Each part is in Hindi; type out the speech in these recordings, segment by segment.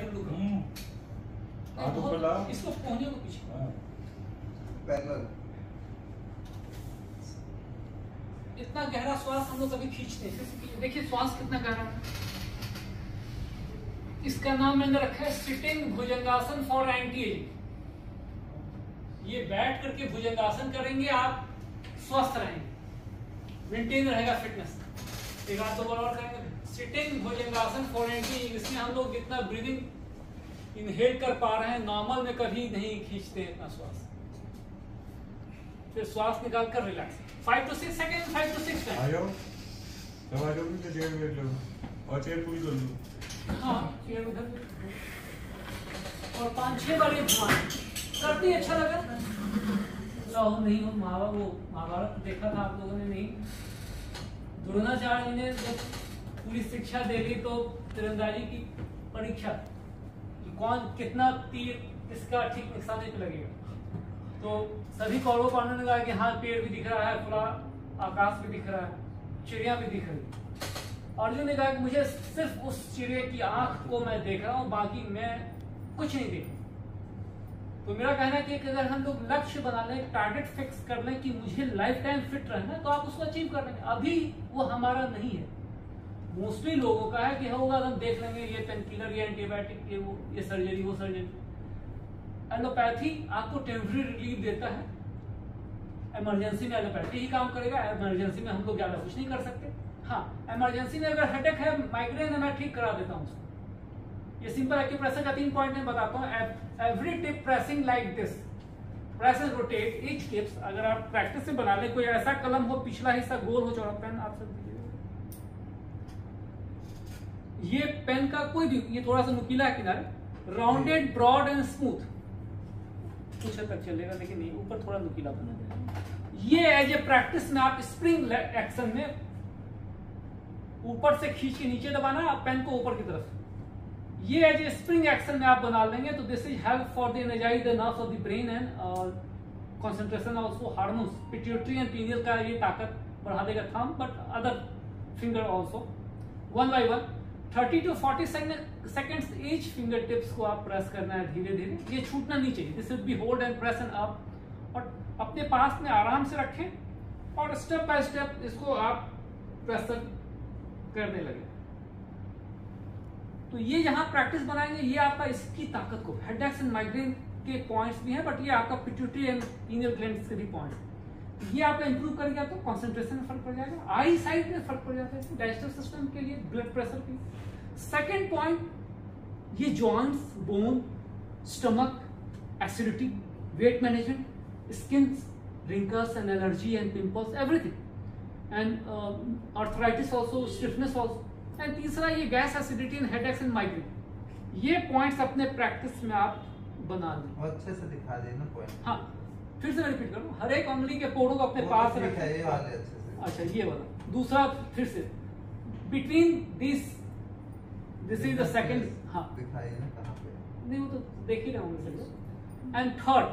कर लूंगा। इसको पहुंचे को पीछे इतना गहरा श्वास हम लोग कभी खींचते हैं। देखिए श्वास कितना गहरा है। इसका नाम मैंने रखा है sitting bhujangasana for anti ageing. ये बैठ करके भुजंगासन करेंगे, आप स्वस्थ रहेंगे, मेंटेन रहेगा फिटनेस। एक आध दो बार और करेंगे। Sitting bhujangasana for anti ageing, इसमें हम लोग जितना ब्रीदिंग इनहेल कर पा रहे हैं नॉर्मल में कभी नहीं खींचते इतना श्वास। फिर श्वास निकाल कर relax 5 to 6 second, 5 to 6 time. और चेयर पूरी कर लो। हाँ चेयर उधर और 5-6 बार ये घुमाएं। करती अच्छा लगा। लो नहीं हो महाभारत देखा था आप लोगों ने? नहीं। द्रोणाचार्य ने जब पूरी शिक्षा दे दी तो तीरंदाजी की परीक्षा कि कौन कितना तीर इसका ठीक निशाने पे लगेगा, तो सभी कौरव पांडवों ने कहा कि हाँ पेड़ भी दिख रहा है, पूरा आकाश भी दिख रहा है, चिड़िया भी दिख रही है। अर्जुन ने कहा कि मुझे सिर्फ उस चिड़िया की आंख को मैं देख रहा हूँ, बाकी मैं कुछ नहीं देख। तो मेरा कहना है कि अगर हम लोग लक्ष्य बना लें, टारगेट फिक्स कर लें कि मुझे लाइफ टाइम फिट रहना, तो आप उसको अचीव कर लेंगे। अभी वो हमारा नहीं है। मोस्टली लोगों का है कि होगा हम देख लेंगे, ये पेन किलर, ये एंटीबायोटिक, ये वो, ये सर्जरी, वो सर्जरी। एलोपैथी आपको टेम्पररी रिलीफ देता है। इमरजेंसी में एलोपैथी ही काम करेगा। इमरजेंसी में हम लोग ज्यादा कुछ नहीं कर सकते। हाँ, इमरजेंसी में अगर हेडेक है, माइग्रेन है, मैं ठीक करा देता हूँ उसको। ये सिंपल एक्यूप्रेशर का 3 पॉइंट मैं बताता हूँ। Every tip pressing like this, press and rotate each tips. अगर आप प्रैक्टिस से बना ले, कोई ऐसा कलम हो पिछला हिस्सा गोल हो, चौड़ा पेन आप सब दीजिए। ये पेन का कोई भी, ये थोड़ा सा नुकीला है किनारे, राउंडेड, ब्रॉड एंड स्मूथ, कुछ हद तक चलेगा, लेकिन नहीं, ऊपर थोड़ा नुकीला बना जाएगा। ये एज ए प्रैक्टिस में आप स्प्रिंग एक्शन में ऊपर से खींच के नीचे दबाना, पेन को ऊपर की तरफ। ये एज ए स्प्रिंग एक्शन में आप बना लेंगे तो this is help for the energise the nerves of the brain and concentration also hormones, pituitary and pineal का ये ताकत बढ़ा देगा thumb, but other finger also. 1 by 1 30 to 40 seconds each finger tips को आप प्रेस करना है धीरे धीरे। ये छूटना नहीं चाहिए। This should be hold and press and up, और अपने पास में आराम से रखें और स्टेप बाय स्टेप इसको आप प्रेस करने लगे। तो ये जहां प्रैक्टिस बनाएंगे, ये आपका इसकी ताकत को, हेडेक्स एंड माइग्रेन के पॉइंट्स भी हैं, बट ये आपका पिट्यूटरी एंड पीनियल ग्लैंड्स के भी पॉइंट्स। ये आपका इंप्रूव कर गया तो कंसंट्रेशन में फर्क पड़ जाएगा, आई साइड में फर्क पड़ जाता है, डाइजेस्टिव सिस्टम के लिए, ब्लड प्रेशर के लिए। सेकेंड पॉइंट, ये joints, bone, stomach, acidity, weight management, skin, wrinkles and allergy and pimples, everything, and arthritis also, stiffness also, and तीसरा ये gas, acidity and headaches and migraine. ये पॉइंट्स अपने प्रैक्टिस में आप बना लें। अच्छे से दिखा देना पॉइंट। हाँ, फिर से मैं रिपीट करूँ, हर एक उंगली के पोड़ों को अपने पास रखें। ये वाले अच्छे से। अच्छा, ये वाला दूसरा, फिर से between this is the second. हाँ, दिखाइए ना कहाँ पे। नहीं वो तो देख ही रहा हूँ। एंड थर्ड,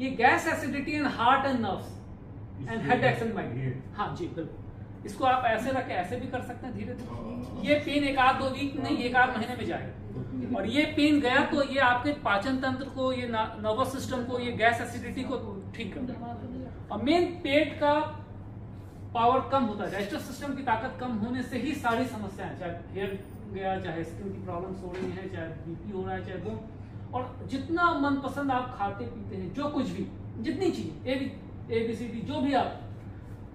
ये gas, acidity and heart and nerves and headaches and migraine. हाँ जी बिल्कुल, इसको आप ऐसे रख के ऐसे भी कर सकते हैं धीरे धीरे। ये पेन 1-2 वीक नहीं, 1-8 महीने में जाएगा। और ये पेन गया तो ये आपके पाचन तंत्र को, ये नर्वस सिस्टम को, ये गैस, एसिडिटी को ठीक कर देगा। और मेन पेट का पावर कम होता है, डाइजेस्टिव सिस्टम की ताकत कम होने से ही सारी समस्याएं, चाहे हेयर गया, चाहे स्किन की प्रॉब्लम्स हो रही है, चाहे बीपी हो रहा है, चाहे वो, और जितना मनपसंद आप खाते पीते हैं, जो कुछ भी, जितनी चीजें ABCD जो भी आप,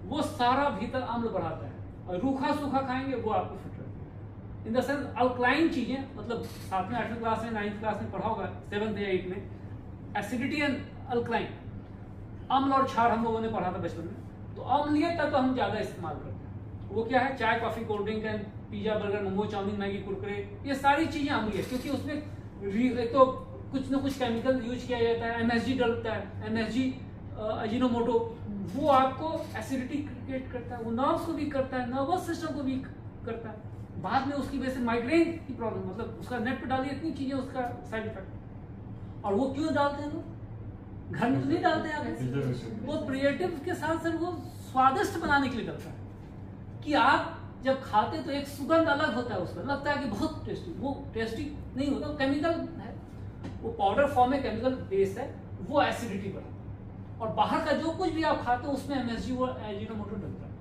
वो सारा भीतर अम्ल बढ़ाता है। और रूखा सूखा खाएंगे वो आपको फिट रखेगा। इन द सेंस अल्कलाइन चीजें, मतलब 7वीं 8वीं क्लास में, 9th क्लास में पढ़ा होगा, 7th या 8th में, एसिडिटी एंड अल्कलाइन, अम्ल और क्षार हम लोगों ने पढ़ा था बचपन में। तो अम्लीयता तो हम ज्यादा इस्तेमाल करते हैं। वो क्या है, चाय, coffee, cold drink and pizza, burger, momo, chowmein, Maggi, Kurkure, ये सारी चीजें अम्लीय है, क्योंकि उसमें एक तो कुछ ना कुछ केमिकल यूज किया जाता है, MSG डलता है, MSG, अजीनोमोटो, वो आपको एसिडिटी क्रिएट करता है, वो नर्व्स को वीक करता है, नर्वस सिस्टम को वीक करता है। बाद में उसकी वजह से माइग्रेन की प्रॉब्लम, मतलब उसका नेट पे डालिए इतनी चीजें, उसका साइड इफेक्ट। और वो क्यों डालते हैं लोग? घर में तो नहीं डालते हैं आप, वो क्रिएटिव के साथ साथ वो स्वादिष्ट बनाने के लिए डालता है, कि आप जब खाते तो एक सुगंध अलग होता है, उसका लगता है कि बहुत टेस्टी, वो टेस्टी नहीं होता, केमिकल है, वो पाउडर फॉर्म में केमिकल बेस है, वो एसिडिटी बढ़ाता है। और बाहर का जो कुछ भी आप खाते हो उसमें MSG और एजिनोमोटो डलता है,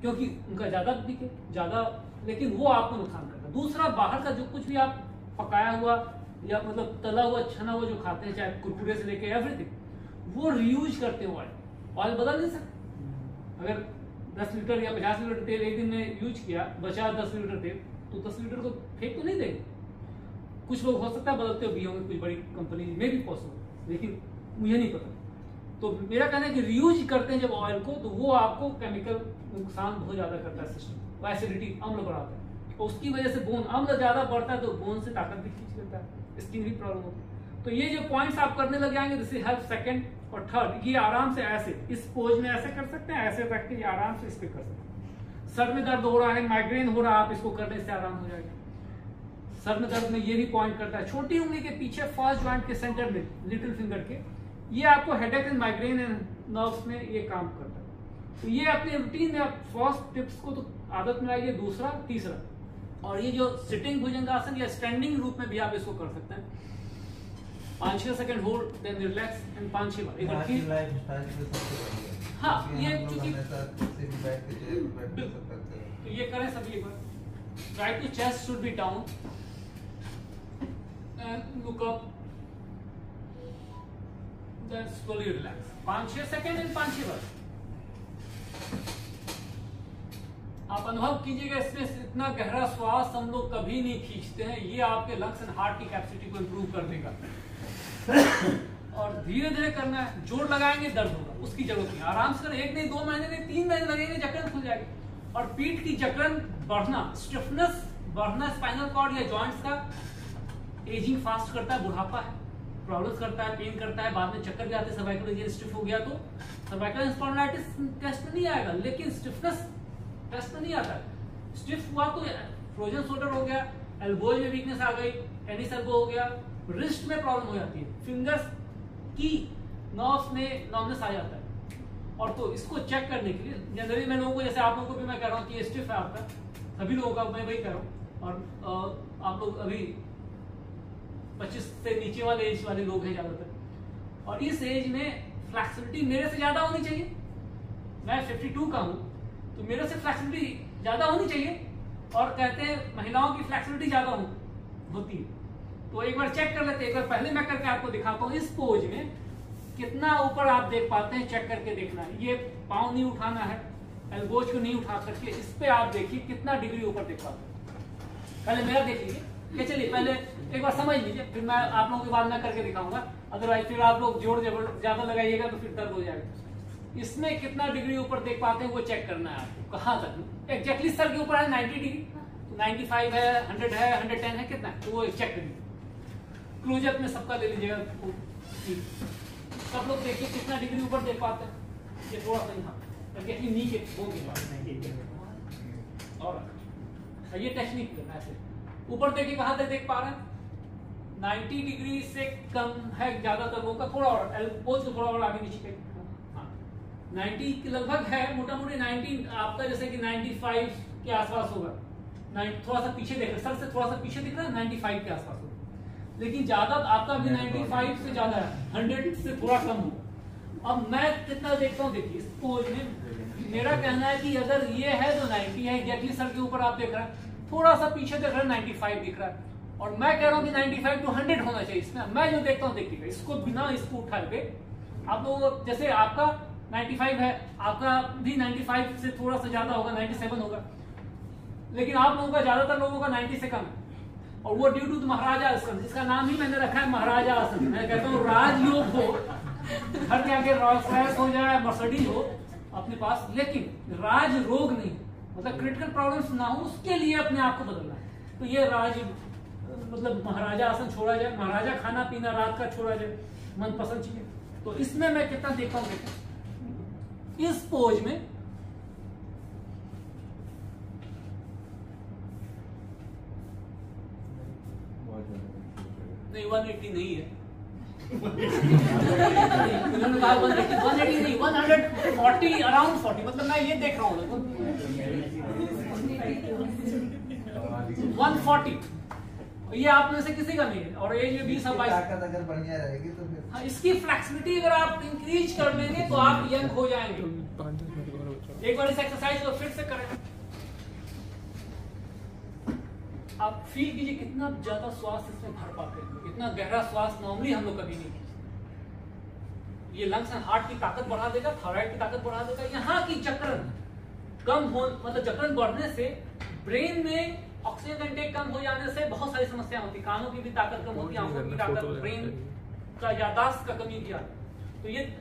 क्योंकि उनका ज़्यादा दिखे ज़्यादा, लेकिन वो आपको नुकसान करता है। दूसरा, बाहर का जो कुछ भी आप पकाया हुआ या मतलब तला हुआ छना हुआ जो खाते हैं, चाहे कुरकुरे से लेके एवरीथिंग, वो रीयूज करते हैं ऑयल बदल नहीं सकते। अगर 10 लीटर या 50 लीटर तेल एक दिन में यूज किया, बचा 10 लीटर तेल, तो 10 लीटर को फेंक तो नहीं देंगे। कुछ लोग हो सकता है बदलते भी होंगे, कुछ बड़ी कंपनी में भी पॉसिबल, लेकिन मुझे नहीं पता। तो मेरा कहना है कि रीयूज करते हैं जब ऑयल को, तो वो आपको केमिकल नुकसान बहुत ज्यादा करता है सिस्टम, वो एसिडिटी अम्ल बढ़ाता है, और उसकी वजह से बोन अम्ल ज्यादा बढ़ता है तो बोन से ताकत भी खींच लेता है, स्किन भी प्रॉब्लम होती है। तो ये जो पॉइंट्स आप करने लग जाएंगे, जैसे हेल्प सेकंड और थर्ड, ये आराम से ऐसे इस पोज में ऐसे कर सकते हैं, ऐसे रख के ये आराम से इस पे कर सकते हैं। सर में दर्द हो रहा है, माइग्रेन हो रहा है, आप इसको करने से आराम हो जाएगा। सर में दर्द में ये भी पॉइंट करता है। छोटी उंगली के पीछे फर्स्ट जॉइंट के सेंटर में, लिटिल फिंगर के, ये आपको headache and migraine and nerves में ये काम करता है। तो ये अपने रूटीन में आप फर्स्ट टिप्स को तो आदत में लाइए, दूसरा तीसरा, और ये जो सिटिंग भुजंगासन या स्टैंडिंग रूप में भी आप इसको कर सकते हैं। 5-6 second hold, then relax and 5-6 बार। एक बार फिर लाइफस्टाइल के सबसे बढ़िया है। हाँ, ये हम लोग चूंकि हमेशा कुर्सी पे बैठ के चेयर पे बैठ के सब करते हैं। तो ये करें सभी एक बार। Try to chest should be down and look up, then slowly relax. 5-6 second and 5-6 बार। आप अनुभव कीजिएगा, इसमें इतना गहरा श्वास हम लोग कभी नहीं खींचते हैं। ये आपके लंग्स एंड हार्ट की कैपेसिटी को इंप्रूव कर देगा। और धीरे धीरे करना है, जोर लगाएंगे दर्द होगा, उसकी जरूरत नहीं। आराम से करें, 1 नहीं 2 महीने नहीं 3 महीने लगेंगे, जकड़न खुल जाएगी। और पीठ की जकड़न बढ़ना, स्टिफनेस बढ़ना, स्पाइनल कॉर्ड या जॉइंट्स का एजिंग फास्ट करता है, बुढ़ापा है, प्रॉब्लम्स करता है, पेन करता है, बाद में चक्कर भी आते हैं। सर्वाइकल रीजन स्टिफ हो गया तो सर्वाइकल स्पॉन्डिलाइटिस टेस्ट में नहीं आएगा, लेकिन स्टिफनेस टेस्ट में नहीं आता है। स्टिफ हुआ तो फ्रोजन शोल्डर हो गया, एल्बोज में वीकनेस आ गई, टेनिस एल्बो हो गया, रिस्ट में प्रॉब्लम हो जाती है, फिंगर्स की नर्व्स में नर्वनेस आ जाता है। और तो इसको चेक करने के लिए जनरली मैं लोगों को, जैसे आप लोगों को भी मैं कह रहा हूँ कि ये स्टिफ है आपका, सभी लोगों का मैं वही कह रहा हूँ। और आप लोग अभी 25 से नीचे वाले एज वाले लोग हैं ज्यादातर, और इस एज में फ्लेक्सिबिलिटी मेरे से ज्यादा होनी चाहिए। मैं 52 का हूँ, तो मेरे से फ्लेक्सिबिलिटी ज्यादा होनी चाहिए, और कहते हैं महिलाओं की फ्लेक्सिबिलिटी ज्यादा होती है। तो एक बार चेक कर लेते हैं, एक बार पहले मैं करके आपको दिखाता हूँ। इस पोज में कितना ऊपर आप देख पाते हैं, चेक करके देखना है। ये पाँव नहीं उठाना है, एल्बोज को नहीं उठा करके, इस पे आप देखिए कितना डिग्री ऊपर देख पाते हैं। पहले मेरा देख लीजिए, ये चलिए पहले एक बार समझ लीजिए, फिर मैं आप लोगों के बाद में करके दिखाऊंगा। अदरवाइज फिर आप लोग जोर ज्यादा लगाइएगा तो फिर दर्द हो जाएगा। इसमें कितना डिग्री ऊपर देख पाते हैं वो चेक करना है आपको। कहाँ तक एग्जैक्टली सर के ऊपर है 90 डिग्री, तो 95 है, 100 है, 110 है, कितना है तो वो चेक करिए। क्लोजअप में सबका ले लीजिएगा, सब लोग देखिए कितना डिग्री ऊपर देख पाते हैं। ये थोड़ा सा यहाँ एग्जैक्टली नी के बोन के पास, और ये टेक्निक है, ऐसे ऊपर देखिए कहाँ तक देख पा रहे हैं। 90 डिग्री से कम है ज्यादातर लोगों का, थोड़ा और एल्बोज को थोड़ा और आगे नीचे के 90 के लगभग है, मोटा मोटी 90 आपका जैसे कि 95 के आसपास होगा। थोड़ा सा पीछे देख रहे, सर से थोड़ा सा पीछे दिख रहा है, 95 के आसपास होगा। लेकिन ज्यादा आपका भी 95 से ज्यादा है, 100 से थोड़ा कम हो। अब मैं कितना देखता हूँ, देखिए इस पोज में मेरा कहना है कि अगर ये है तो 90 है, एग्जैक्टली सर के ऊपर आप देख रहे हैं, थोड़ा सा पीछे देख रहे हैं 95 दिख रहा है, और मैं कह रहा हूँ कि 95 to 100 होना चाहिए। इसमें मैं जो देखता हूँ, देखिएगा इसको बिना इसको उठाए के आप लोग, जैसे आपका 95 है, आपका भी 95 से थोड़ा सा ज्यादा होगा, 97 होगा, लेकिन आप लोगों का ज्यादातर लोगों का 90 से कम है। और वो ड्यू टू महाराजा आसन, जिसका नाम ही मैंने रखा है महाराजा आसन। मैं कहता हूँ राजयोग हो, घर के आगे रॉयल्स रॉयस हो जाए, मर्सिडीज हो अपने पास, लेकिन राज रोग नहीं, मतलब क्रिटिकल प्रॉब्लम्स ना हो, उसके लिए अपने आप को बदलना है। तो ये राज मतलब महाराजा आसन छोड़ा जाए, महाराजा खाना पीना रात का छोड़ा जाए, मनपसंद चीजें। तो इसमें मैं कितना देखता हूँ, देखा इस पोज में नहीं 180 नहीं है, उन्होंने कहा 180 नहीं, 140 अराउंड 40, मतलब मैं ये देख रहा हूँ 140, ये आप में से किसी का नहीं है, और एज में 20 और 22। ताकत अगर बढ़िया रहेगी तो फिर हाँ, इसकी फ्लेक्सिबिलिटी अगर आप इंक्रीज कर लेंगे तो आप यंग हो जाएंगे। एक बार इस एक्सरसाइज को फिर से करें, आप फील कीजिए कितना ज्यादा श्वास इसमें भर पाते हैं। इतना गहरा श्वास नॉर्मली हम लोग कभी नहीं किया। ये लंग्स एंड हार्ट की ताकत बढ़ा देगा, थायराइड की ताकत बढ़ा देगा। यहाँ की जकड़न कम हो, मतलब जकड़न बढ़ने से ब्रेन में ऑक्सीजन इंटेक कम हो जाने से बहुत सारी समस्याएं होती है। कानों की भी ताकत कम होती है, आंखों की ताकत, ब्रेन का याददाश्त का कमी भी आती है। तो ये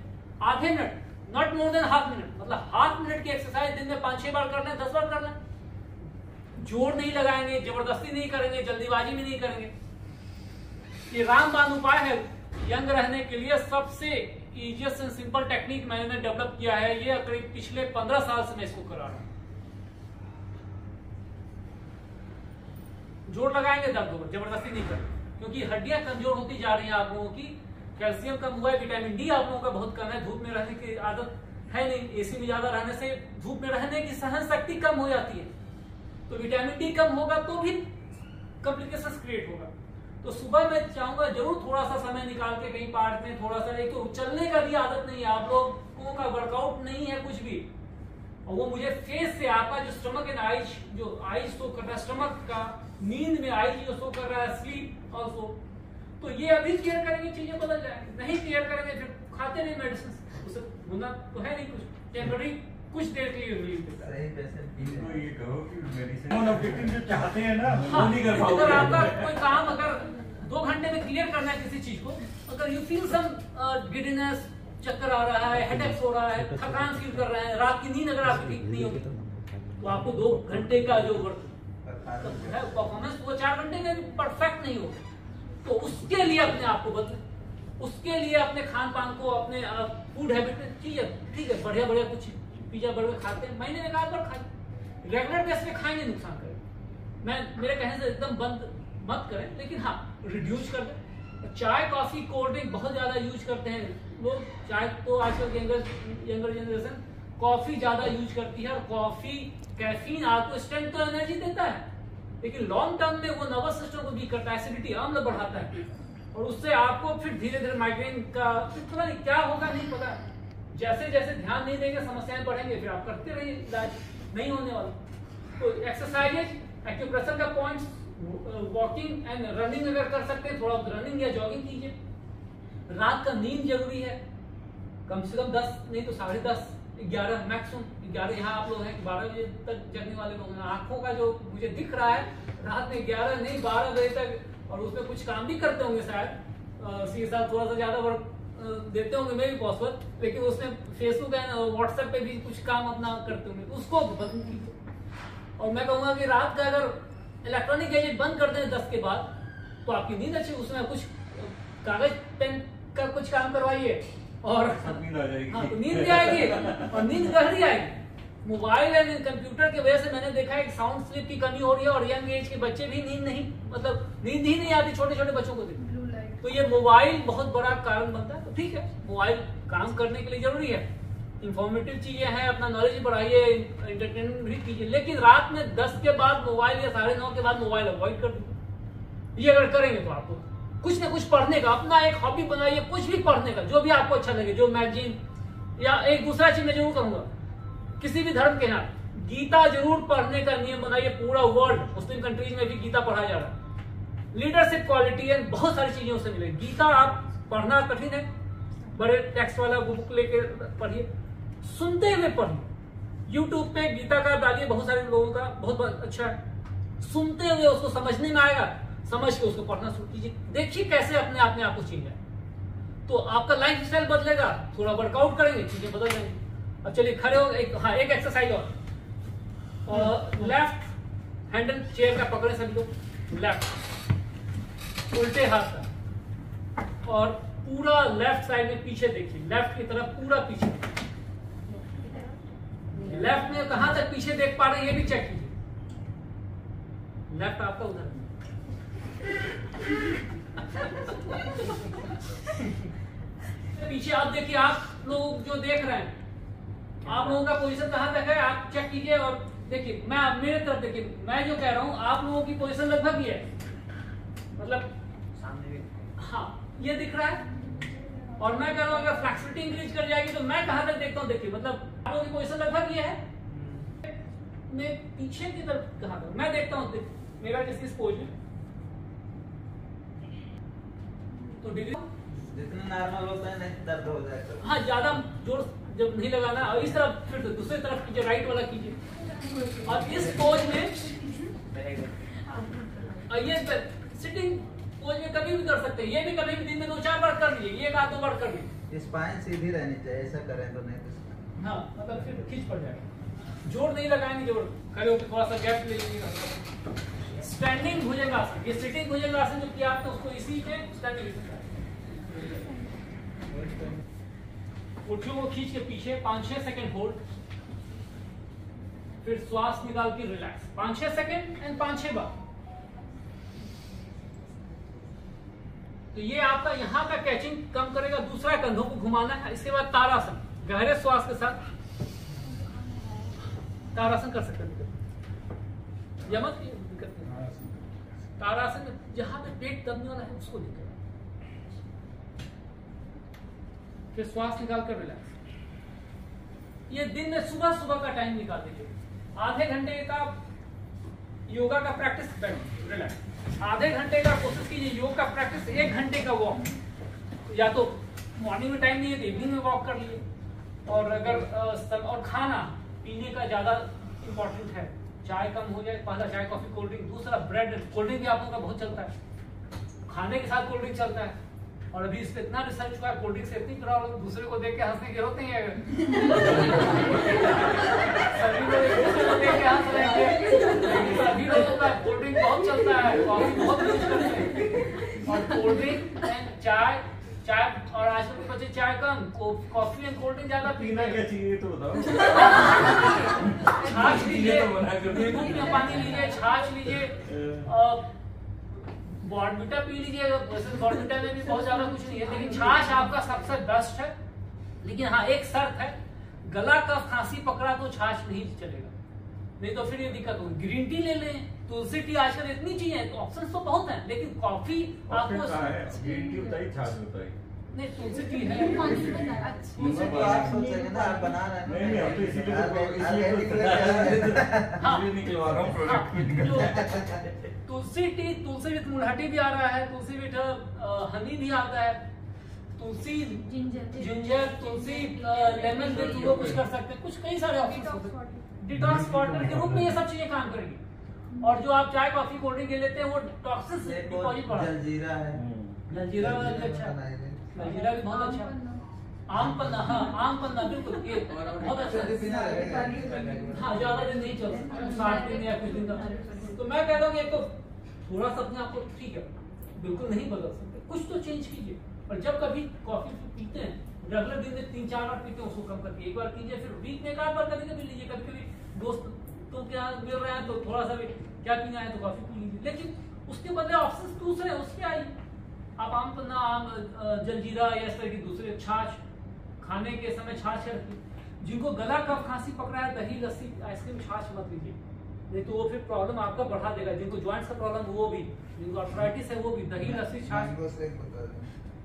आधे minute, not more than half minute, मतलब हाफ मिनट की एक्सरसाइज दिन में 5-6 बार कर लें, 10 बार कर लें। जोर नहीं लगाएंगे, जबरदस्ती नहीं करेंगे, जल्दीबाजी में नहीं करेंगे। ये रामबाण उपाय है यंग रहने के लिए। सबसे इजीएस्ट एंड सिंपल टेक्निक मैंने डेवलप किया है। ये करीब पिछले 15 साल से मैं इसको करा रहा हूं। जोर लगाएंगे, दर्द होगा, जबरदस्ती नहीं करेंगे, क्योंकि हड्डियां कमजोर होती जा रही हैं आप लोगों की। कैल्शियम कम हुआ है, विटामिन डी आप लोगों का बहुत कम है, धूप में रहने की आदत है नहीं, एसी में ज्यादा रहने से धूप में रहने की सहन शक्ति कम हो जाती है। तो विटामिन डी कम होगा तो भी कॉम्प्लिकेशंस क्रिएट होगा। तो सुबह मैं चाहूंगा जरूर थोड़ा सा समय निकाल के कहीं पार्क में थोड़ा सा, एक तो चलने का भी आदत नहीं है आप लोगों का, वर्कआउट नहीं है कुछ भी, और वो मुझे फेस से आपका जो स्टमक एंड आइज, जो आइज शो कर रहा है, स्टमक का नींद में आइज जो शो कर रहा है, स्लीप ऑल्सो, तो ये अभी केयर करेंगे चीजें बदल जाएंगी। नहीं केयर करेंगे फिर खाते नहीं मेडिसिन, उसे होना तो है नहीं, कुछ टेम्पररी कुछ देर के लिए रिलीफ देता है। सही पेशेंट तो ये कहो कि मेडिसिन जो चाहते हैं ना हाँ, वो नहीं कर अगर पाओगे। आपका कोई काम अगर 2 घंटे में क्लियर करना है किसी चीज को, अगर यू फील सम गिडीनेस, चक्कर आ रहा है, हेडेक्स हो रहा है, थकान फील कर रहे हैं, रात की नींद अगर आपकी ठीक नहीं होगी, तो आपको 2 घंटे का जो वर्क है परफॉर्मेंस वो 4 घंटे में भी परफेक्ट नहीं होगा। तो उसके लिए अपने आप को बदले, उसके लिए अपने खान पान को, अपने फूड हैबिट में चीजें ठीक है, बढ़िया बढ़िया कुछ पिज्जा बर्गर खाते हैं, महीने में एक आध बार खाएं, रेगुलर बेस पे खाएंगे नुकसान करें। मैं मेरे कहने से एकदम बंद मत करें, लेकिन हाँ रिड्यूस कर दें। चाय कॉफी कोल्ड ड्रिंक बहुत ज्यादा यूज करते हैं लोग। चाय तो आजकल यंगर जनरेशन कॉफी ज्यादा यूज करती है, और कॉफी कैफीन आपको स्ट्रेंथ तो एनर्जी देता है, लेकिन लॉन्ग टर्म में वो नर्वस सिस्टम को वीक करता है, एसिडिटी अम्ल बढ़ाता है, और उससे आपको फिर धीरे धीरे माइग्रेन का फिर पता नहीं क्या होगा, नहीं पता। जैसे जैसे ध्यान नहीं देंगे समस्याएं बढ़ेंगे, फिर आप करते रहिए, इलाज नहीं होने वाला। तो एक्सरसाइजेज, एक्यूप्रेशर का पॉइंट्स, वॉकिंग एंड रनिंग अगर कर सकते हैं, थोड़ा रनिंग या जॉगिंग कीजिए। रात का नींद जरूरी है, कम से कम 10 नहीं तो 10:30, 11 मैक्सिमम 11। यहाँ आप लोग हैं 12 बजे तक जगने वाले लोग हैं। आंखों का जो मुझे दिख रहा है रात में 11 नहीं 12 बजे तक, और उसमें कुछ काम भी करते होंगे शायद, सी साथ थोड़ा सा ज्यादा वर्क देते होंगे, मे भी पॉसिबल, लेकिन उसमें फेसबुक एंड व्हाट्सएप पे भी कुछ काम अपना करते होंगे, तो उसको बंद कीजिए। और मैं कहूंगा कि रात का अगर इलेक्ट्रॉनिक गैजेट बंद कर दें 10 के बाद, तो आपकी नींद अच्छी, उसमें कुछ कागज पेन का कुछ काम करवाइए और नींद आ जाएगी। हाँ, तो नींद भी आएगी और नींद गहरी आएगी। मोबाइल एंड कंप्यूटर की वजह से मैंने देखा है कि साउंड स्लीप की कमी हो रही है, और यंग एज के बच्चे भी नींद नहीं, मतलब नींद ही नहीं आती, छोटे छोटे बच्चों को देखते। तो ये मोबाइल बहुत बड़ा कारण बनता है। तो ठीक है, मोबाइल काम करने के लिए जरूरी है, इंफॉर्मेटिव चीजें हैं, अपना नॉलेज बढ़ाइए, एंटरटेनमेंट भी कीजिए, लेकिन रात में 10 के बाद मोबाइल या 9:30 के बाद मोबाइल अवॉइड कर दीजिए। ये अगर करेंगे तो आपको कुछ ना कुछ पढ़ने का, अपना एक हॉबी बनाइए, कुछ भी पढ़ने का, जो भी आपको अच्छा लगे, जो मैगजीन, या एक दूसरा चीज मैं जरूर कहूंगा, किसी भी धर्म के यहाँ गीता जरूर पढ़ने का नियम बनाइए। पूरा वर्ल्ड मुस्लिम कंट्रीज में भी गीता पढ़ा जा रहा है। लीडरशिप क्वालिटी एंड बहुत सारी चीजें उससे मिलेगी। गीता आप पढ़ना कठिन है, बड़े टेक्स्ट वाला बुक लेके पढ़िए, सुनते हुए पढ़िए। यूट्यूब पे गीता का डालिए, बहुत सारे लोगों का बहुत अच्छा है, सुनते हुए उसको समझने में आएगा, समझ के उसको पढ़ना शुरू कीजिए, देखिए कैसे अपने आप में आपको चेंज है। तो आपका लाइफ स्टाइल बदलेगा, थोड़ा वर्कआउट करेंगे, चीजें बदल जाएंगी। अब चलिए खड़े हो, एक एक्सरसाइज और लेफ्ट हैंडल चेयर का पकड़े सभी लोग, लेफ्ट उल्टे हाथ का, और पूरा लेफ्ट साइड में पीछे देखिए, लेफ्ट की तरफ पूरा पीछे। लेफ्ट में कहां तक पीछे देख पा रहे हैं ये भी चेक कीजिए। लेफ्ट आपका उधर पीछे आप देखिए, आप लोग जो देख रहे हैं, आप लोगों का पोजीशन कहां तक है आप चेक कीजिए, और देखिए मैं मेरे तरफ देखिए, मैं जो कह रहा हूँ आप लोगों की पोजीशन लगभग ये है, मतलब सामने भी हाँ ये दिख रहा है, और मैं कह रहा हूँ अगर फ्लेक्सिबिलिटी इंक्रीज कर जाएगी तो मैं कहां तक देखता हूँ। देखिए मतलब आप लोगों की पोजीशन लगभग ये है, मैं पीछे की तरफ कहां तक मैं देखता हूँ, मेरा किस पोज में तो डिग्री जितना नॉर्मल होता है नहीं दर्द हो जाएगा। हाँ ज्यादा जोर जब नहीं लगाना, और इस तरफ फिर दूसरी तरफ कीजिए, राइट वाला कीजिए, और इस पोज में और ये सिटिंग पोज में कभी भी कर सकते हैं, ये भी कभी भी दिन में 2-4 बार कर लीजिए, ये 1-2 बार कर लीजिए। स्पाइन सीधी रहनी चाहिए, ऐसा करें तो नहीं तो हाँ मतलब फिर खींच पड़ जाएगा, जोर नहीं लगाएंगे, जोर खड़े होकर थोड़ा सा गैप ले लीजिएगा। स्टैंडिंग भुजंगासन, ये सिटिंग भुजंगासन जो किया आपने उसको इसी में स्टैंडिंग मुट्ठियों को खींच के पीछे 5-6 सेकंड होल्ड, फिर श्वास निकाल के रिलैक्स 5-6 सेकंड एंड 5-6 बार। तो ये आपका यहाँ का कैचिंग कम करेगा। दूसरा कंधों को घुमाना है। इसके बाद तारासन, गहरे श्वास के साथ तारासन कर सकते हैं, यमक तारासन जहां पे पेट दबने वाला है उसको दिखेगा। फिर श्वास निकाल कर रिलैक्स। ये दिन में सुबह सुबह का टाइम निकाल दीजिए, आधे घंटे का योगा का प्रैक्टिस, रिलैक्स आधे घंटे का कोशिश कीजिए योग का प्रैक्टिस, 1 घंटे का वॉक, या तो मॉर्निंग में टाइम नहीं है तो इवनिंग में वॉक कर लिए। और अगर और खाना पीने का ज्यादा इंपॉर्टेंट है, चाय कम हो जाए, पहला चाय कॉफी कोल्ड ड्रिंक, दूसरा ब्रेड, कोल्ड ड्रिंक भी आप लोगों का बहुत चलता है, खाने के साथ कोल्ड ड्रिंक चलता है। और अभी इस पे इतना रिसर्च हुआ है, कोल्ड ड्रिंक से इतनी प्रॉब्लम, दूसरे को देख के हंसने के होते हैं सभी लोग एक दूसरे को देख के हंस रहे हैं, सभी लोगों का कोल्ड ड्रिंक बहुत चलता है, कॉफी बहुत यूज करते हैं, और कोल्ड ड्रिंक एंड चाय और आजकल के बच्चे चाय कम, कॉफी एंड कोल्ड ड्रिंक ज्यादा पीना क्या चाहिए तो बताओ। छाछ लीजिए, नींबू का पानी लीजिए, छाछ लीजिए, बॉर्नविटा पी लीजिए। वैसे बॉर्नविटा में भी बहुत ज्यादा कुछ नहीं है, लेकिन छाछ आपका सबसे बेस्ट है। लेकिन हाँ एक शर्त है, गला कफ खांसी पकड़ा तो छाछ नहीं चलेगा, नहीं तो फिर ये दिक्कत होगी। ग्रीन टी ले लें, तुलसी टी, आजकल इतनी चीजें हैं, तो ऑप्शन तो बहुत हैं, लेकिन कॉफी आपको ग्रीन टी बताइए, छाछ बताइए। नहीं तुलसी टी है, तुलसी तो आप सोचेंगे ना आप बना रहे हैं। नहीं हम तो इसीलिए निकलवा रहा हूँ product. Tulsi tea, Tulsi with मुलहटी भी आ रहा है, तुलसी विथ हनी भी आता है, तुलसी जिंजर, तुलसी लेमन विथ वो कुछ कर सकते हैं, कुछ कई सारे ऑप्शन होते हैं। डिटॉक्स वाटर के रूप में ये सब चीजें काम करेंगी। और जो आप चाय कॉफी कोल्ड ड्रिंक ले लेते हैं वो टॉक्सिन्स डिपॉजिट बढ़ा। जलजीरा है, जलजीरा वाला भी अच्छा है, जलजीरा भी बहुत अच्छा है। आम पन्ना, हाँ आम पन्ना बिल्कुल ये बहुत अच्छा है। हाँ ज्यादा दिन नहीं चल सकता, 60 दिन या कुछ दिन तक। तो मैं कह रहा हूँ एक तो थोड़ा सा अपने आपको, ठीक है बिल्कुल नहीं बदल सकते, कुछ तो चेंज कीजिए। और जब कभी कॉफी पीते हैं, रेगुलर दिन में 3-4 बार पीते हैं, उसको कम करके 1 बार कीजिए, फिर वीक में 1 बार कभी कभी लीजिए। कभी कभी दोस्त तो क्या मिल रहे हैं तो थोड़ा सा भी क्या पीना है तो कॉफी पी लीजिए, लेकिन उसके बदले ऑप्शन दूसरे उसके आइए। आप आम पन्ना, आम जलजीरा या इस तरह की दूसरे, छाछ खाने के समय छाछ रखिए। जिनको गला कफ खांसी पकड़ा है, दही लस्सी आइसक्रीम छाछ मत लीजिए, नहीं तो वो फिर प्रॉब्लम आपका बढ़ा देगा। जिनको ज्वाइंट्स का प्रॉब्लम वो भी, जिनको आर्थराइटिस है वो भी, दही लस्सी छाछ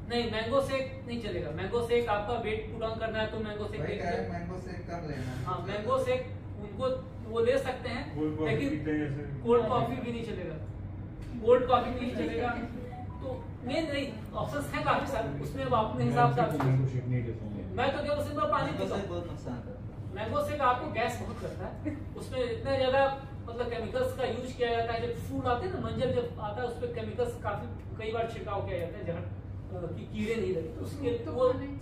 नहीं, मैंगो शेक नहीं चलेगा। मैंगो शेक आपका वेट पुट ऑन करना है तो मैंगो शेक मैंगो शेक कब लेना है? हाँ मैंगो शेक उनको वो ले सकते हैं, लेकिन कोल्ड कॉफी भी नहीं चलेगा, कोल्ड कॉफी भी नहीं चलेगा। तो मेन नहीं ऑप्शंस हैं काफी सारे, उसमें अब अपने हिसाब से मैं तो केवल सिंपल पानी पीता हूं। बहुत नुकसान करता है मैंगो शेक आपको गैस बहुत करता है, उसमें इतना ज्यादा मतलब केमिकल्स का यूज किया जाता है। जब फूड आते हैं ना, मंजर जब आता है उस पर केमिकल्स काफी कई बार छिड़काव किया जाता है जहाँ कि कीड़े नहीं लगे, तो उसके तो वो फ्रूट्स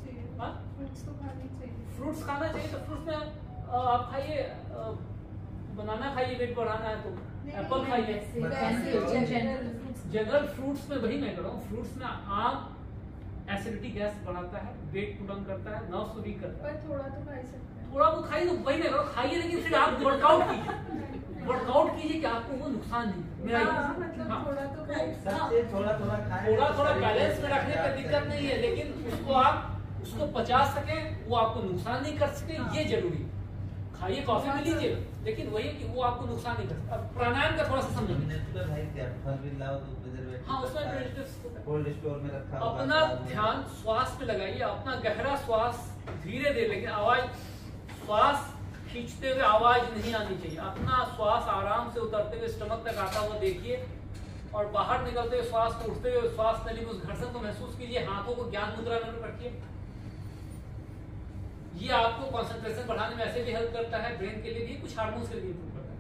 फ्रूट्स तो खाने चाहिए। खाना चाहिए। तो फ्रूट्स में आप खाइए, बनाना खाइए वेट बढ़ाना है तो, एप्पल खाइए। जनरल फ्रूट्स में वही मैं कर रहा हूँ, फ्रूट्स में आम एसिडिटी गैस बढ़ाता है, वेट पुट ऑन करता है, नर्व्स को वीक करता है। पर थोड़ा तो खा ही सकते हैं। थोड़ा वो खाइए, तो वही मैं करो खाइए, लेकिन फिर आप वर्कआउट कीजिए, वर्कआउट कीजिए कि आपको वो नुकसान नहीं। मेरा मतलब थोड़ा तो खा ही सकते हैं। सब चीज थोड़ा थोड़ा खाएं, थोड़ा बैलेंस में रखने पे दिक्कत नहीं है, लेकिन उसको आप उसको पचा सके, वो आपको नुकसान नहीं कर सके, ये जरूरी है। खाइए, कॉफी भी लीजिए, लेकिन वही है कि वो आपको नुकसान नहीं करता। अब प्राणायाम का थोड़ा सा समझेंगे। नेचुरल है क्या? फल भी लाओ तो प्रिजर्वेटिव हाँ, उसमें preservatives होता है। कोल्ड स्टोर में रखा होगा। अपना ध्यान श्वास पे लगाइए, अपना गहरा श्वास धीरे धीरे, लेकिन आवाज, श्वास खींचते हुए आवाज नहीं आनी चाहिए। अपना श्वास आराम से उतरते हुए स्टमक तक आता हुआ देखिए, और बाहर निकलते हुए श्वास को उठते हुए श्वास नली में उस घर्षण को महसूस कीजिए। हाथों को ज्ञान मुद्रा में रखिए। ये आपको कंसंट्रेशन बढ़ाने में ऐसे भी हेल्प करता है, ब्रेन के लिए भी, कुछ हार्मोन्स के लिए भी करता है।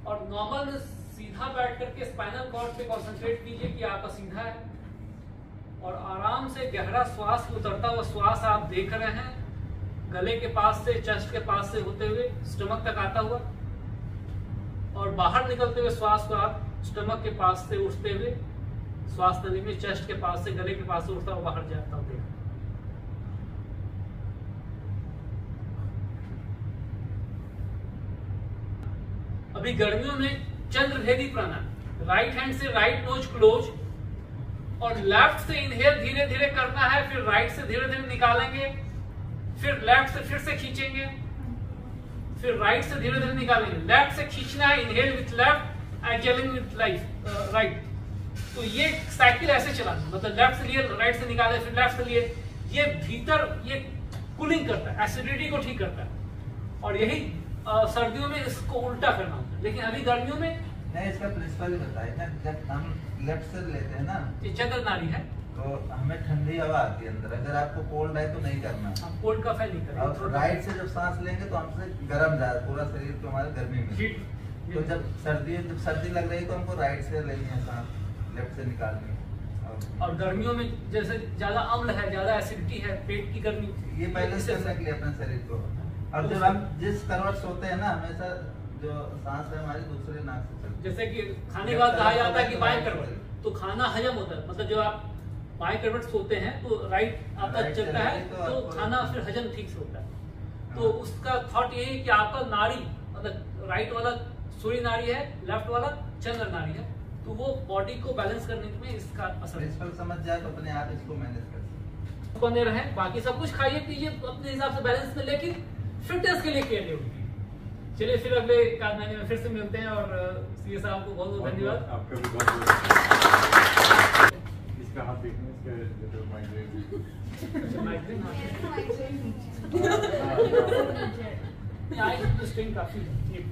और नॉर्मल सीधा बैठ करके स्पाइनल कॉर्ड पे कंसंट्रेट कीजिए कि आपका सीधा है, और आराम से गहरा श्वास उतरता हुआ श्वास आप देख रहे हैं, गले के पास से, चेस्ट के पास से होते हुए स्टमक तक आता हुआ, और बाहर निकलते हुए श्वास को आप स्टमक के पास से उठते हुए श्वास नली में, चेस्ट के पास से, गले के पास से उठता हुआ बाहर जाता हुआ देखा। अभी गर्मियों में चंद्रभेदी प्राणायाम, राइट हैंड से राइट नोज क्लोज, और लेफ्ट से इनहेल धीरे धीरे करना है, फिर राइट से धीरे धीरे निकालेंगे, फिर लेफ्ट से फिर से खींचेंगे, फिर राइट से धीरे धीरे निकालेंगे। लेफ्ट से खींचना है, inhale with left, exhaling with right. तो ये साइकिल ऐसे चलाना, मतलब लेफ्ट से लिए, राइट से निकाले, फिर लेफ्ट से लिए। ये भीतर ये कूलिंग करता है, एसिडिटी को ठीक करता है, और यही सर्दियों में इसको उल्टा करना होता है। लेकिन अभी गर्मियों में नहीं, इसका प्रिंसिपल ही बताइए ना। जब हम लेफ्ट से लेते हैं ना, ये चंद्र नाड़ी है, तो हमें ठंडी हवा आती है अंदर। अगर आपको कोल्ड है तो नहीं करना। हम कोल्ड का फैल नहीं और करेंगे। राइट से जब सांस लेंगे तो हमसे गर्म जा पूरा शरीर, तो हमारे गर्मी में। हीट। तो जब सर्दी लग रही है तो हमको राइट से लेनी है सांस, लेफ्ट से निकालनी है। और गर्मियों में जैसे ज्यादा अम्ल है, ज्यादा एसिडिटी है, पेट की गर्मी, ये बैलेंस करने के लिए अपने शरीर को। और जब हम जिस करवट सोते हैं ना, हमेशा जो सांस है हमारी दूसरे नाक से चलती है। जैसे कि खाने के बाद कहा जाता है कि बाएं करवट, तो खाना हजम होता है। मतलब जब आप बाएं करवट सोते हैं तो राइट आपका चलता है, तो खाना फिर हजम ठीक से होता है। तो उसका थॉट ये है कि आपका नाड़ी, मतलब राइट वाला सूर्य नाड़ी है, लेफ्ट वाला चंद्र नाड़ी है, तो वो बॉडी को बैलेंस करने में इसका असर है। प्रिंसिपल समझ जाए तो अपने आप इसको मैनेज कर सकते हैं। बने रहे, बाकी सब कुछ खाइए पीजिए अपने हिसाब से बैलेंस में, लेकिन फिटनेस के लिए केयर होगी। चलिए फिर अगले एक आध महीने में फिर से मिलते हैं, और सीए साहब को बहुत बहुत धन्यवाद। आपका भी बहुत बहुत। इसका हाथ देखना, इसका माइग्रेन। आइज की स्ट्रेन काफी है,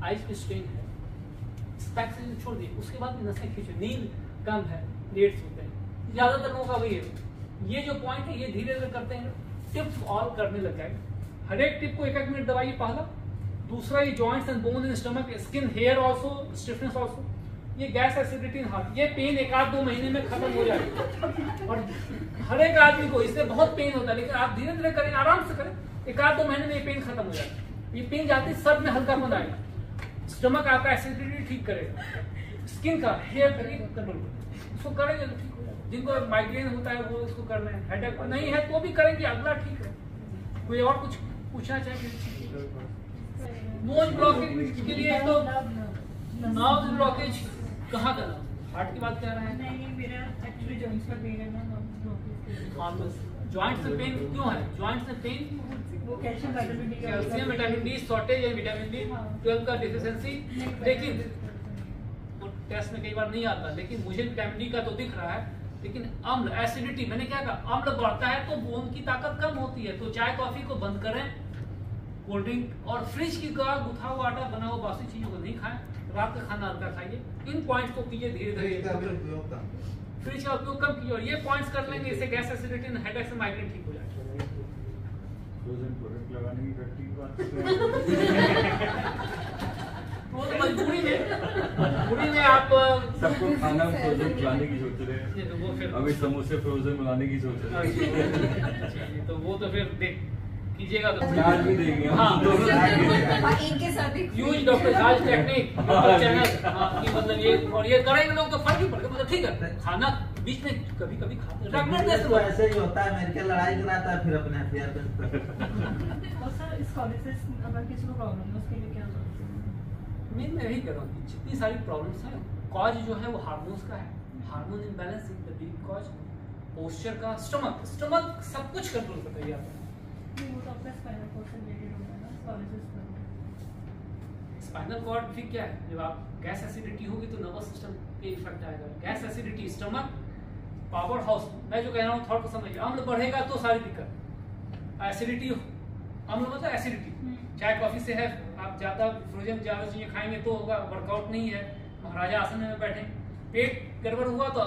आइज की स्ट्रेन है, स्पेक्स छोड़ दिए, उसके बाद भी नसें खींचो, नींद कम है, लेट सोते हैं, ज्यादातर लोगों का वही है। ये जो पॉइंट है ये धीरे धीरे करते हैं, टिप्स ऑल करने लग जाए। हर एक टिप को 1-1 मिनट दबाइए, पहला। दूसरा, ये joints and bone in stomach, skin, hair also, stiffness also. ये गैस एसिडिटी इन हार्ट, ये पेन 1-2 महीने में खत्म हो जाएगा। और हर एक आदमी को इससे बहुत पेन होता है, लेकिन आप धीरे धीरे करें, आराम से करें, 1-2 महीने में ये पेन खत्म हो जाएगा। ये पेन जाते ही सर में हल्कापन आएगा, स्टमक आपका एसिडिटी ठीक करेगा, स्किन का, हेयर कंट्रोल करेगा। इसको करेंगे तो ठीक हो जाएगा। जिनको माइग्रेन होता है वो इसको कर रहे हैं, हेडेक नहीं है तो भी करेंगे, अगला ठीक है। कोई और कुछ पूछना चाहिए? नोज ब्लॉकेज के लिए तो नोज ब्लॉकेज कहाँ का, हार्ट की बात कर रहे हैं? नहीं, मेरा एक्चुअली जॉइंट्स का पेन है ना, जॉइंट से पेन क्यों है? जॉइंट से पेन वो कैल्शियम, विटामिन डी शॉर्टेज या विटामिन डी 12 का डिफिशियंसी। लेकिन टेस्ट में कई बार नहीं आता, लेकिन मुझे विटामिन डी का तो दिख रहा है। लेकिन अम्ल, एसिडिटी, मैंने क्या कहा, अम्ल बढ़ता है तो बोन की ताकत कम होती है। तो चाय कॉफी को बंद करें, कोल्ड ड्रिंक और फ्रिज की गुथा हुआ आटा, बना हुआ बासी चीजों को नहीं खाएं, रात का खाना हल्का खाइए। इन पॉइंट्स को कीजिए धीरे धीरे, फ्रिज का उपयोग कम कीजिए, और ये पॉइंट्स कर लेंगे, इससे गैस एसिडिटी, हेडेक से माइग्रेन ठीक हो जाएगा। फ्रोजन प्रोडक्ट लगाने की व्यक्ति की बात वो तो मजबूरी में आप सबको खाना फ्रोजन खिलाने की सोच रहे हैं, तो वो फिर अभी समोसे फ्रोजन बनाने की सोच रहे हैं। तो वो तो फिर देख कीजिएगा तो प्याज भी देंगे हम। हाँ, इनके साथ यूज डॉक्टर राज टेक्निक चैनल की, मतलब ये, और ये करेंगे लोग तो फर्क ही पड़ेगा। मतलब ठीक है, खाना बीच में कभी कभी खाते हैं, तो ऐसे ही होता है, मेरे के लड़ाई कराता है, फिर अपने हथियार पे अगर किसी को प्रॉब्लम है उसके लिए क्या करते हैं? मैं यही कह रहा हूँ कि जितनी सारी प्रॉब्लम्स हैं, कॉज जो है वो हार्मोन्स का है, hormone imbalance is the big cause. Posture का, स्टमक सब कुछ कंट्रोल करता है। वो तो अपना स्पाइनल कोड से रिलेटेड होता है ना, स्कॉलिसिस का। स्पाइनल कॉर्ड फिर क्या है, जब आप गैस एसिडिटी होगी तो नर्वस सिस्टम पे इफेक्ट आएगा। Gas acidity stomach power house, मैं जो कह रहा हूँ थॉट को समझिए। अम्ल बढ़ेगा तो सारी दिक्कत। एसिडिटी, अम्ल मतलब एसिडिटी, चाय कॉफी से है, आप ज्यादा फ्रोजन ज्यादा चीजें खाएंगे तो होगा। वर्कआउट नहीं है, महाराजा आसन में बैठे, पेट गड़बड़ हुआ तो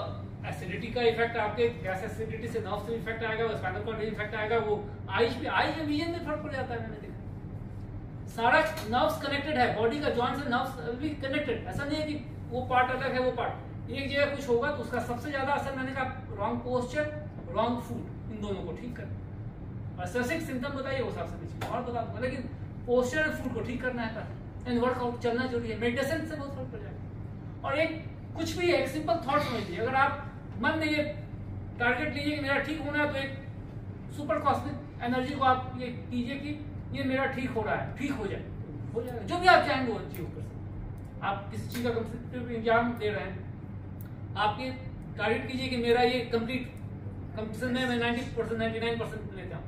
एसिडिटी का इफेक्ट आपके, गैस एसिडिटी से नर्व से इफेक्ट आएगा, वो स्पाइनल कॉर्ड में इफेक्ट आएगा, वो आइज में विजन में फर्क पड़ जाता है। मैंने देखा सारा नर्व्स कनेक्टेड है, बॉडी का जॉइंट से नर्व्स भी कनेक्टेड। ऐसा नहीं है कि वो पार्ट अलग है, वो पार्ट एक जगह कुछ होगा तो उसका सबसे ज्यादा असर, मैंने कहा रॉन्ग पोस्चर, रॉन्ग फूड, इन दोनों को ठीक करना। और स्पेसिफिक सिम्टम बताइए उस हिसाब से और बता दूंगा, लेकिन पोस्चर एंड फूड को ठीक करना है एंड वर्कआउट चलना जरूरी है। मेडिटेशन से बहुत फर्क पड़ जाएगा। और एक कुछ भी एक सिंपल थॉट समझिए, अगर आप मन में ये टारगेट लीजिए कि मेरा ठीक होना है, तो एक सुपर कॉस्मिक एनर्जी को आप ये कीजिए कि ये मेरा ठीक हो रहा है, ठीक हो जाए, हो जाएगा। जो भी आप चाहेंगे वो अचीव कर सकते। आप किसी चीज का कॉम्पिटिटिव एग्जाम दे रहे हैं, आप ये टारगेट कीजिए कि मेरा ये कंप्लीट कंपटीशन में मैं 90% 99% लेता हूँ,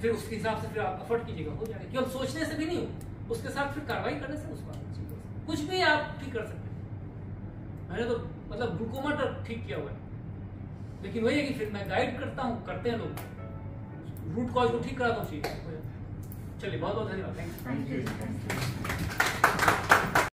फिर उसके हिसाब से फिर आप एफर्ट कीजिएगा, हो जाएगा। केवल सोचने से भी नहीं हो, उसके साथ फिर कार्रवाई करने से उस बात कुछ भी आप ठीक कर सकते हैं। मैंने तो मतलब ग्लूकोमा ठीक किया हुआ है, लेकिन वही है कि फिर मैं गाइड करता हूँ, करते हैं लोग, रूट कॉज को ठीक कराता हूँ। चलिए बहुत बहुत धन्यवाद, थैंक यू।